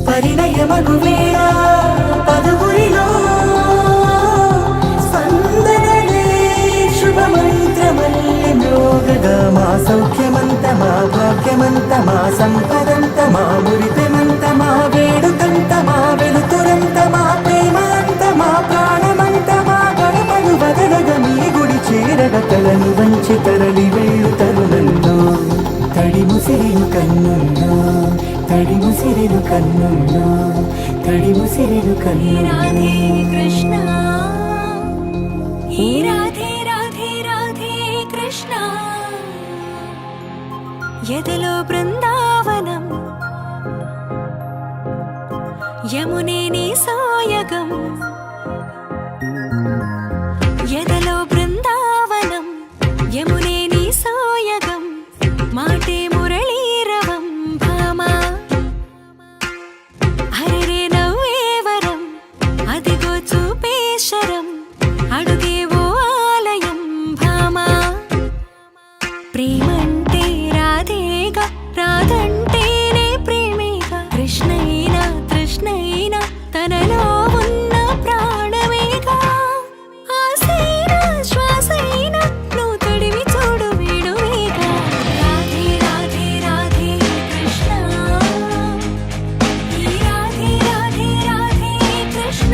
పరిణయమగువేళ పదుగురిలో స్పందనలే శుభమంత్రమల్లి మ్రోగగా మా సౌఖ్యమంత మా భాగ్యమంత మా సంపదంత మా మురిపెమంత మా వేడుకంత మా వెలుతురంత మా ప్రేమ అంత మా ప్రాణమంత మా గడపను వదలగ మీ గుడి చేరగ తలను వంచి తరలి వెళ్ళు తరుణంలో తడి ముసిరిను కన్నుల్లో తడి ముసిరిను కన్నుల్లో తడి ముసిరిను కన్నుల్లో కృష్ణ హే రాధే రాధే రాధే కృష్ణ ఎదలో బృందావనం యమునే నీ సాయగం ఎదలో బృందావనం యమునే నీ సాయగం మాటే మురళీరవం భామా హరిరే నవ్వేవరం అదిగో చూపేశరం అడుగేవో ఆలయం భామా ప్రేమంటే రాధేగా రాధంటేనే ప్రేమేగా కృష్ణైనా తృష్ణైనా తనలో ఉన్న ప్రాణమేగా ఆసైనా శ్వాసైనా నువ్వు తడివి చూడు వేడువేగా రాధే రాధే రాధే కృష్ణ హే రాధే రాధే రాధే కృష్ణ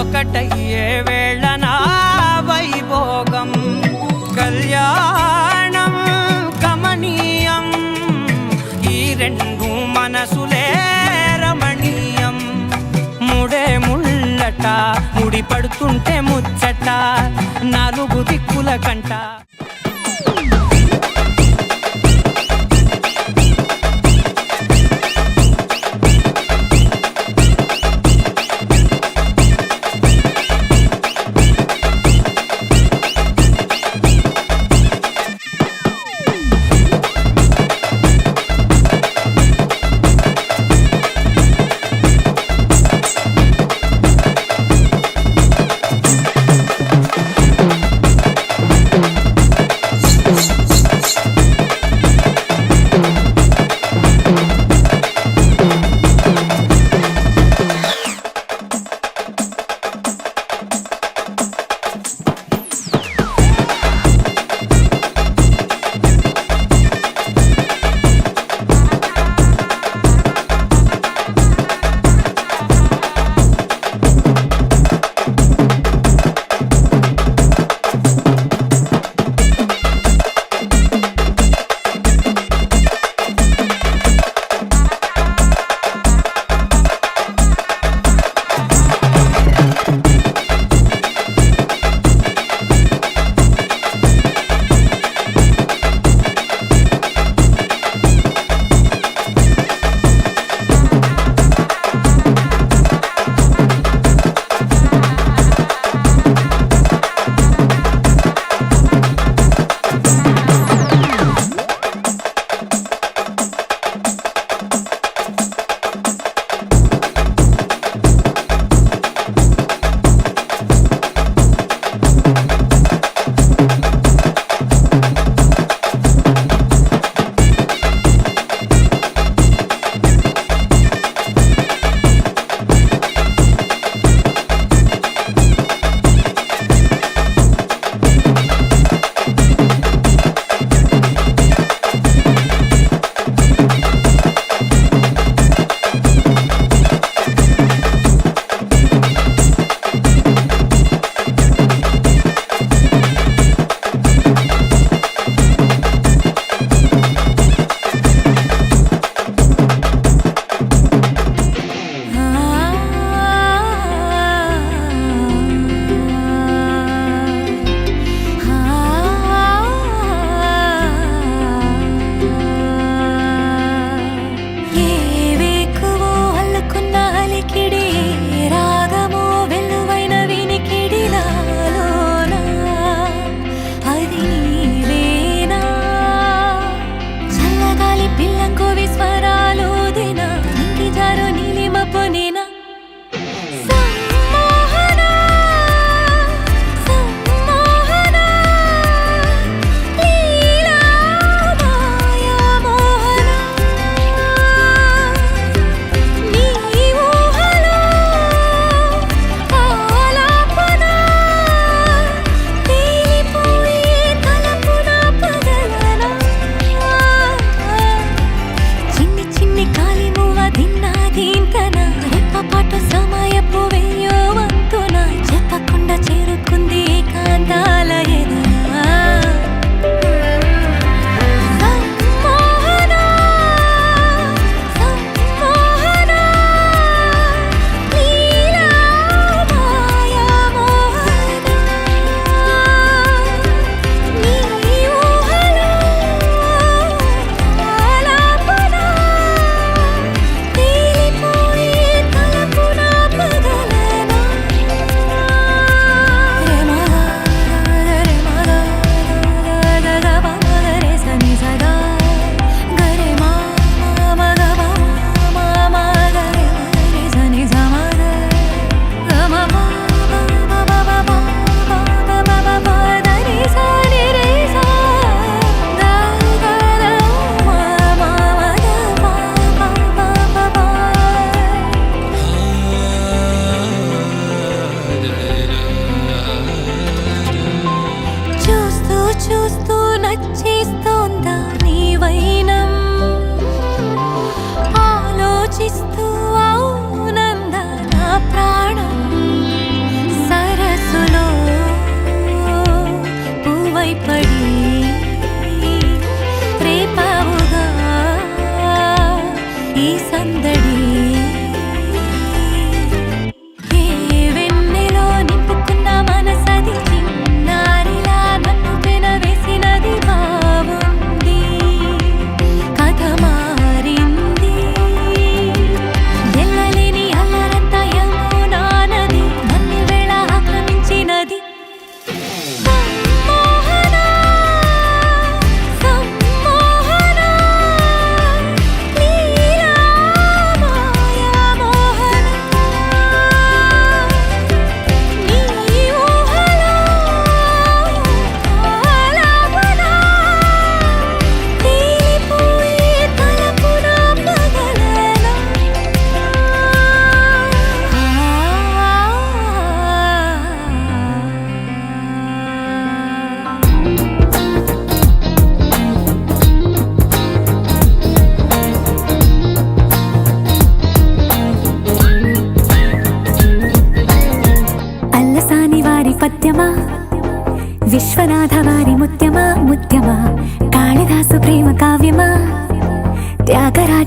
ఒకటయ్యే వేళనా వైభోగం కళ్యాణం కమనీయం ఈ రెండు మనసులే రమణీయం ముడే ముళ్ళట ముడి పడుతుంటే ముచ్చట నాలుగు దిక్కుల కంట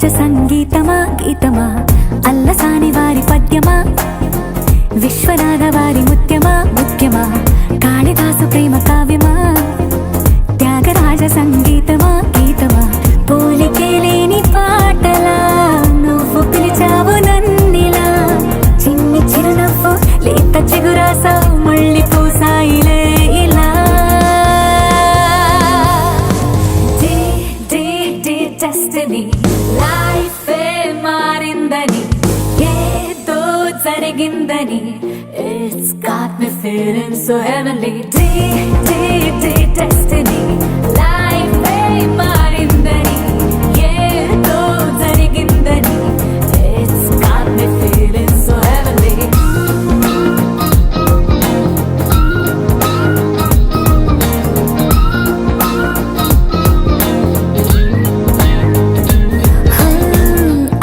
త్యాగరాజ సంగీతమా గీతమా అల్లసాని వారి పద్యమా విశ్వనాథ వారి ముత్యమా ముత్యమా కాళిదాసు ప్రేమ కావ్యమా త్యాగరాజ సంగీతమా గీతమా పోలికే లేని పాటలా నువ్వు పిలిచావు నన్నిలా చిన్ని చిరునవ్వు లేత చిగురాసావు మళ్ళీ పూసాయిలే ఇలా డెస్టినీ లైఫ్ మారిందని ఏదో జరిగిందని It's got me feeling so heavenly destiny life మారిందని ఏదో జరిగిందని It's got me feeling so heavenly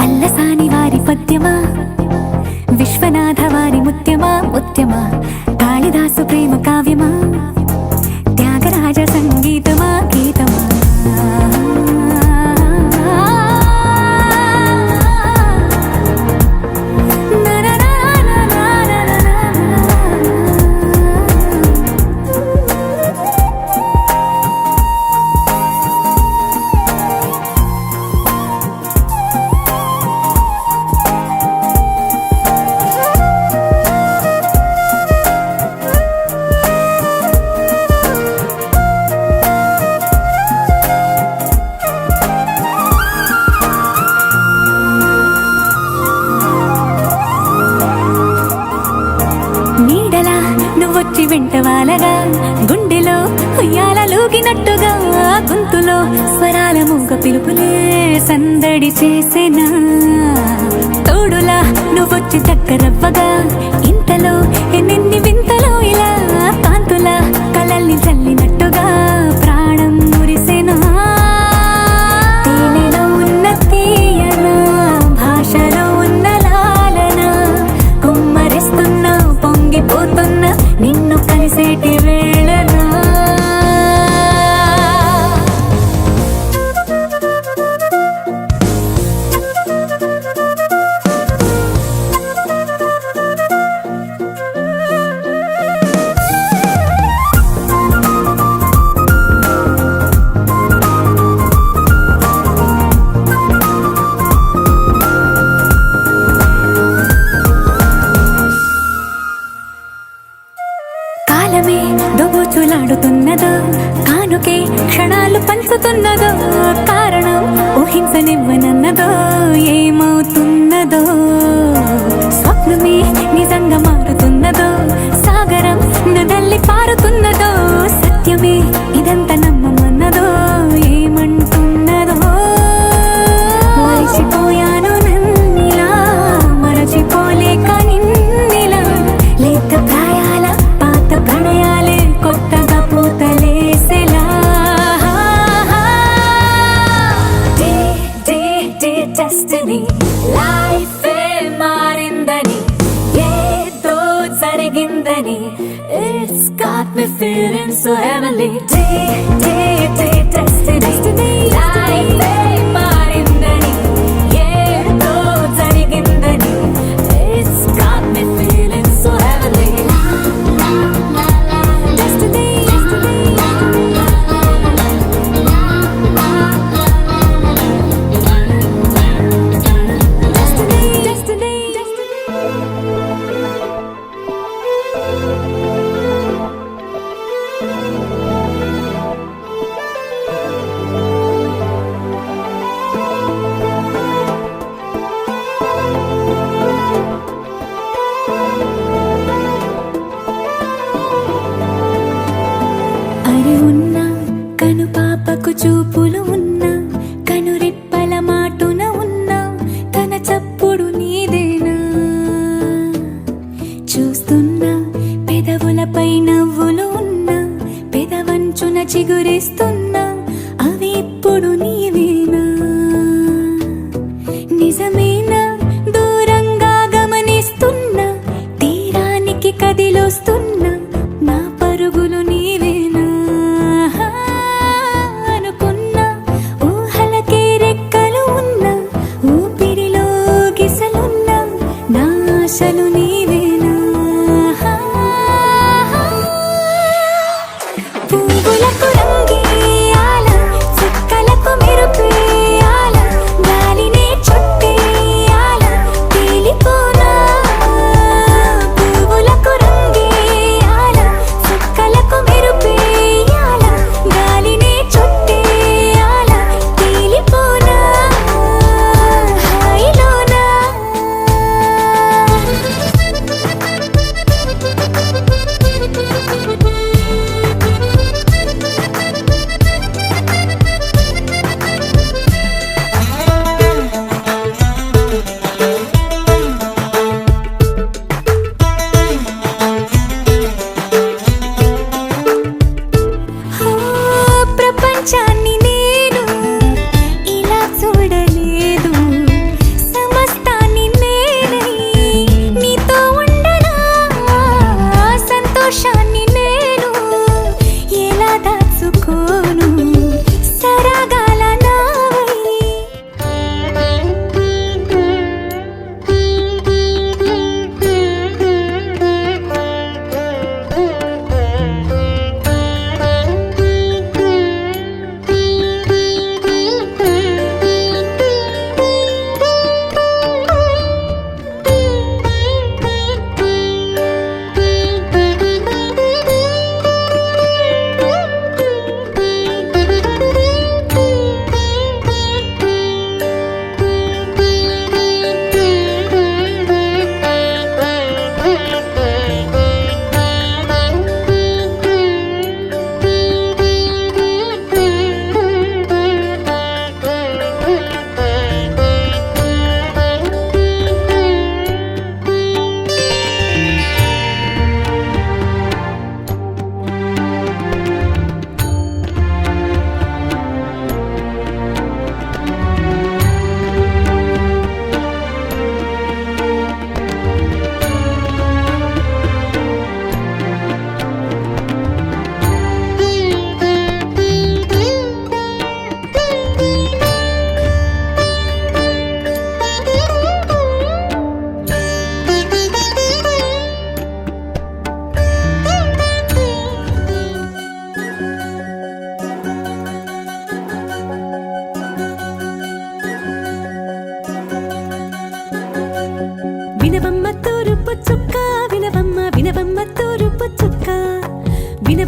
Allasani వారి పద్యమా విశ్వనాథ వారి ముత్యమా ముత్యమా కాళిదాసు ప్రేమ కావ్యమా త్యాగరాజ సంగీతమా గీతమా నీడలా నువ్వొచ్చి వెంటవాలగా గుండెలో ఉయ్యాలూగినట్టుగా గొంతులో స్వరాల మూగ పిలుపులే సందడి చేసేనా తోడులా నువ్వొచ్చి దగ్గరవ్వగా ఇంతలో ఎన్నెన్ని వింతలో ఇలా కాంతులా కలల్ని చల్లినట్టుగా ప్రాణం మురిసేనా తేనెలో ఉన్న తీయన భాషలో ఉన్న లాలన కుమ్మరిస్తున్నా పొంగిపోతున్నా నిన్ను కలిసేటి వేళనా కాలమే దోబూచులాడుతున్నదో కానుకే క్షణాలు పంచుతున్నదో కారణం ఊహించనివ్వనన్నదో ఏమవుతున్నదో స్వప్నమే నిజంగా మారుతున్నదో సాగరం నదల్లి పారుతున్నదో సత్యమే ఇదంతా నమ్మమన్నదో ఏమంటున్నదో మరిచిపోయాను నన్నిలా మరచిపోలేక నిన్నిలా లేత ప్రాయాల పాత ప్రణయాలే కొత్తగా పూతలేసేలా డెస్టినీ లైఫ్ మారిందని ఏదో జరిగిందని It's got me feeling so heavenly destiny life మారిందని ఏదో జరిగిందని It's got me feeling so heavenly destiny అరి ఉన్నా కను పాపకు చూపులు ఉన్నా కను రెప్పల మాటున ఉన్నా తన చప్పుడు నీదేనా చూస్తున్నా పెదవులపై నవ్వులు ఉన్నా పెదవంచున చిగురిస్తున్నా అవి ఇప్పుడు నీవేనా నిజమేనా దూరంగా గమనిస్తున్నా తీరానికి కదిలొస్తున్నా నా పరుగులు నీవేనా అనుకున్నా ఊహలకే రెక్కలు ఉన్నా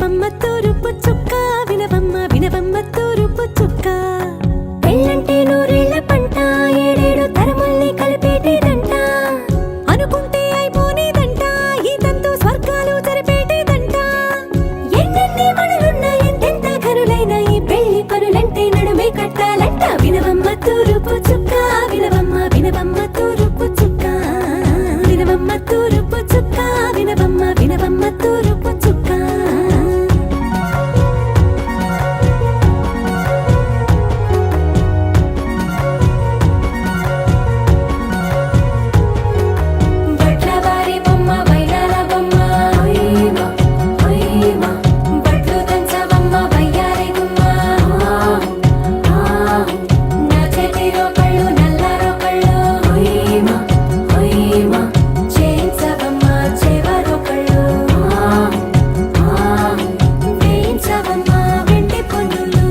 వినవమ్మ తూరుపు చుక్క వినవమ్మ వినవమ్మ తూరుపు చుక్క పెళ్ళంటే నూరేళ్ల పంట ఏడేడు తరముల్ని కలిపేటేదంట అనుకుంటే అయిపోనేదంట ఈ తంతు స్వర్గాలు జరిపేటేదంట ఎన్నెన్ని మనులున్న ఎంతెంత ఘనులైన ఈ పెళ్లి పనులంటే నడుమే కట్టాలంట వినవమ్మ తూరుపు చుక్క వినవమ్మ వినవమ్మ తూరుపు చుక్క వినవమ్మ తూరుపు చుక్క వినవమ్మ వినవమ్మ తూరుపు చుక్క బట్లవారి బొమ్మ వైరాల బొమ్మ ఓయ్ మా బట్లు దంచవమ్మ వయ్యారి గుమ్మ నా చేతిలో కళ్ళు నల్లారో కళ్ళు ఓయ్ మా చేయించవమ్మ చెవరో కళ్ళు వేయించవమ్మ వెండి పొన్నులు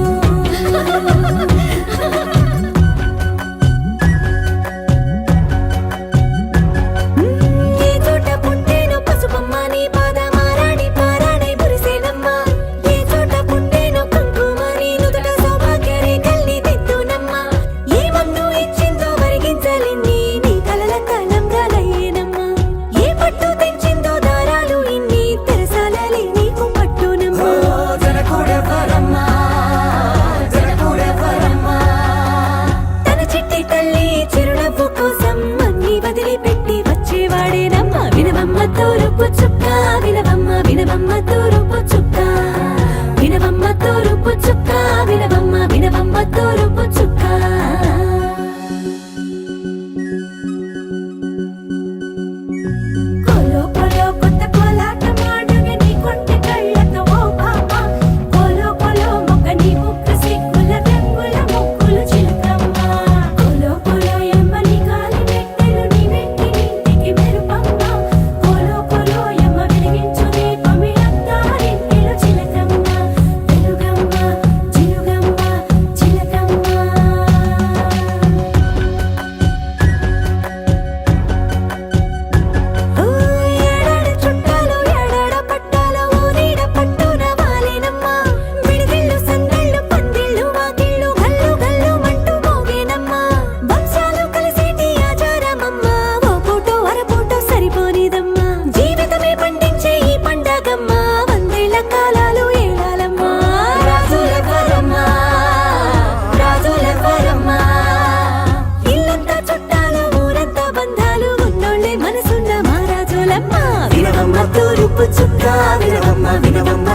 ఏ చోట పుట్టేనో పసుపమ్మ నీ పాదమారాడి పారాడై మురిసేనమ్మ ఏ చోట పుట్టేనో కుంకుమ నీ నుదుట సౌభాగ్య రేఖల్ని దిద్దునమ్మ ఏ మన్ను ఇచ్చిందో వరిగించలిన్ని నీ కలల కలంబ్రాలయ్యేనమ్మ ఏ పట్టు తెంచిందో దారాలు ఇన్ని తెరసాలలి నీకు పట్టునమ్మ జనకుడెవరమ్మా జనకుడెవరమ్మా తన చిట్టి తల్లి చిరునవ్వు కోసం అన్ని వదిలిపెట్టి వచ్చేవాడేనమ్మ వినవమ్మ తూరుపు చుక్క వినవమ్మ వినవమ్మ తూరుపు చుక్క వినవమ్మ తూరుపు చుక్క వినవమ్మ వినవమ్మ తూరుపు చుక్క కోలో కోలో కొత్త కోలాటం ఆడుగ నీ కొంటె కళ్ళతో ఓ బామ్మ కోలో కోలో మొక్క నీ ముక్క సిగ్గుల రంగుల ముక్కులు చిలుకమ్మ కోలో కోలో ఎమ్మ నీ కాలి మెట్టెలు నీ వెంటి ఇంటికి మెరుపమ్మ కోలో కోలో ఎమ్మ వెలిగించు దీపమి అత్తారింటిలో చిలకమ్మ వెలుగమ్మ చిలుగమ్మ చిలకమ్మ ఏడాడ చుట్టాలు ఏడాడ పట్టాలు ఊరీడ పట్టున వాలేనమ్మ విడిదిళ్ళు సందళ్ళు పందిళ్ళు వాకిళ్ళు గల్లు గల్లు మంటూ మోగేనమ్మ వంశాలు కలిసేటి ఆచారమమ్మ ఓ పూటో అరపూటో సరిపోనిదమ్మ జీవితమే పండించే ఈ పండగమ్మ వందేళ్ల కాలాలు ఏలాలమ్మ రాజులెవరమ్మ రాజులెవరమ్మ ఇల్లంతా చుట్టాలు ఊరంతా బంధాలు ఉన్నోళ్ళే మనసున్న మహారాజులమ్మ వినవమ్మ తూరుపు చుక్క వినవమ్మ వినవమ్మ